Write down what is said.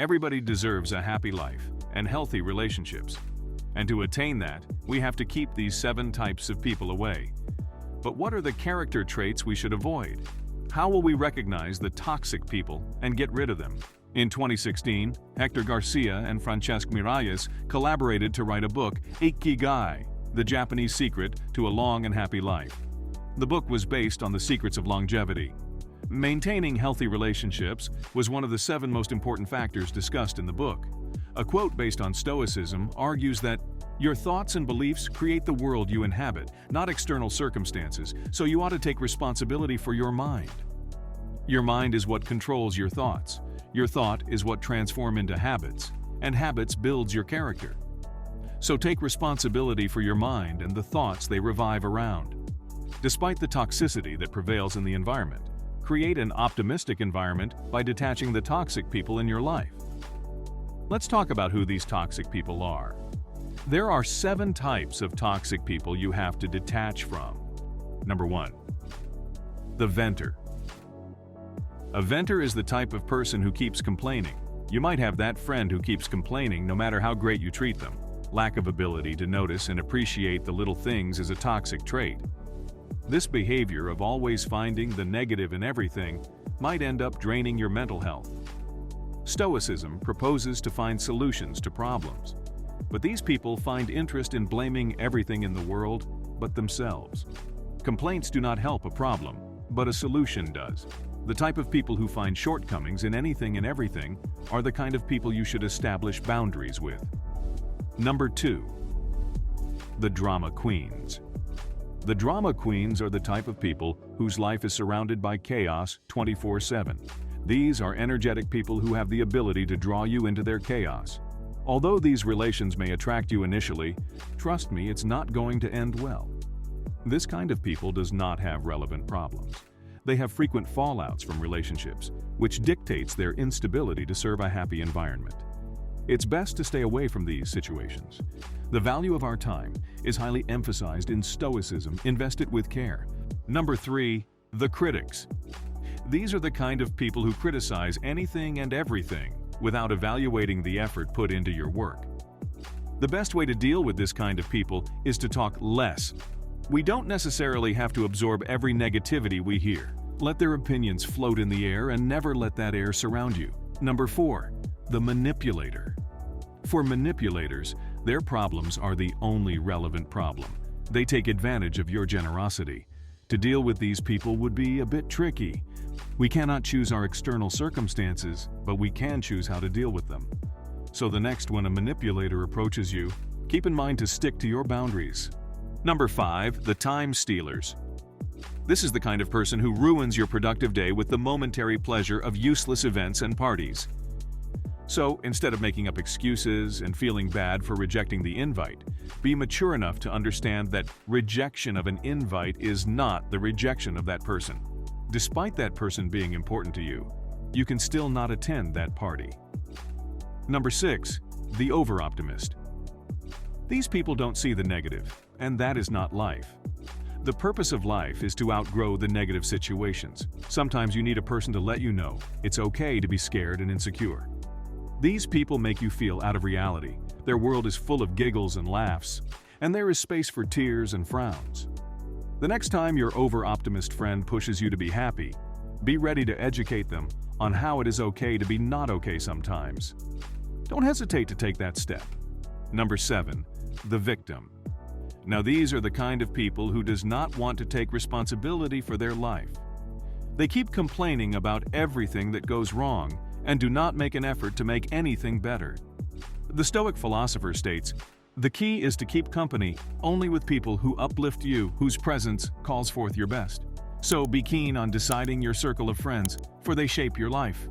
Everybody deserves a happy life and healthy relationships. And to attain that, we have to keep these 7 types of people away. But what are the character traits we should avoid? How will we recognize the toxic people and get rid of them? In 2016, Hector Garcia and Francesc Miralles collaborated to write a book, Ikigai, the Japanese secret to a long and happy life. The book was based on the secrets of longevity. Maintaining healthy relationships was one of the 7 most important factors discussed in the book. A quote based on Stoicism argues that your thoughts and beliefs create the world you inhabit, not external circumstances, so you ought to take responsibility for your mind. Your mind is what controls your thoughts. Your thought is what transforms into habits, and habits builds your character. So take responsibility for your mind and the thoughts they revive around. Despite the toxicity that prevails in the environment, create an optimistic environment by detaching the toxic people in your life. Let's talk about who these toxic people are. There are 7 types of toxic people you have to detach from. Number 1. The venter. A venter is the type of person who keeps complaining. You might have that friend who keeps complaining no matter how great you treat them. Lack of ability to notice and appreciate the little things is a toxic trait. This behavior of always finding the negative in everything might end up draining your mental health. Stoicism proposes to find solutions to problems, but these people find interest in blaming everything in the world but themselves. Complaints do not help a problem, but a solution does. The type of people who find shortcomings in anything and everything are the kind of people you should establish boundaries with. Number 2. The drama queens. The drama queens are the type of people whose life is surrounded by chaos 24/7. These are energetic people who have the ability to draw you into their chaos. Although these relations may attract you initially, trust me, it's not going to end well. This kind of people does not have relevant problems. They have frequent fallouts from relationships, which dictates their instability to serve a happy environment. It's best to stay away from these situations. The value of our time is highly emphasized in Stoicism. Invest it with care. Number 3. The critics. These are the kind of people who criticize anything and everything without evaluating the effort put into your work. The best way to deal with this kind of people is to talk less. We don't necessarily have to absorb every negativity we hear. Let their opinions float in the air and never let that air surround you. Number 4. The manipulator. For manipulators, their problems are the only relevant problem. They take advantage of your generosity. To deal with these people would be a bit tricky. We cannot choose our external circumstances, but we can choose how to deal with them. So the next when a manipulator approaches you, keep in mind to stick to your boundaries. Number 5. The time stealers. This is the kind of person who ruins your productive day with the momentary pleasure of useless events and parties. So, instead of making up excuses and feeling bad for rejecting the invite, be mature enough to understand that rejection of an invite is not the rejection of that person. Despite that person being important to you, you can still not attend that party. Number 6. The over-optimist. These people don't see the negative, and that is not life. The purpose of life is to outgrow the negative situations. Sometimes you need a person to let you know it's okay to be scared and insecure. These people make you feel out of reality. Their world is full of giggles and laughs, and there is space for tears and frowns. The next time your over-optimist friend pushes you to be happy, be ready to educate them on how it is okay to be not okay sometimes. Don't hesitate to take that step. Number 7. The victim. Now these are the kind of people who does not want to take responsibility for their life. They keep complaining about everything that goes wrong and do not make an effort to make anything better. The Stoic philosopher states, "The key is to keep company only with people who uplift you, whose presence calls forth your best." So be keen on deciding your circle of friends, for they shape your life.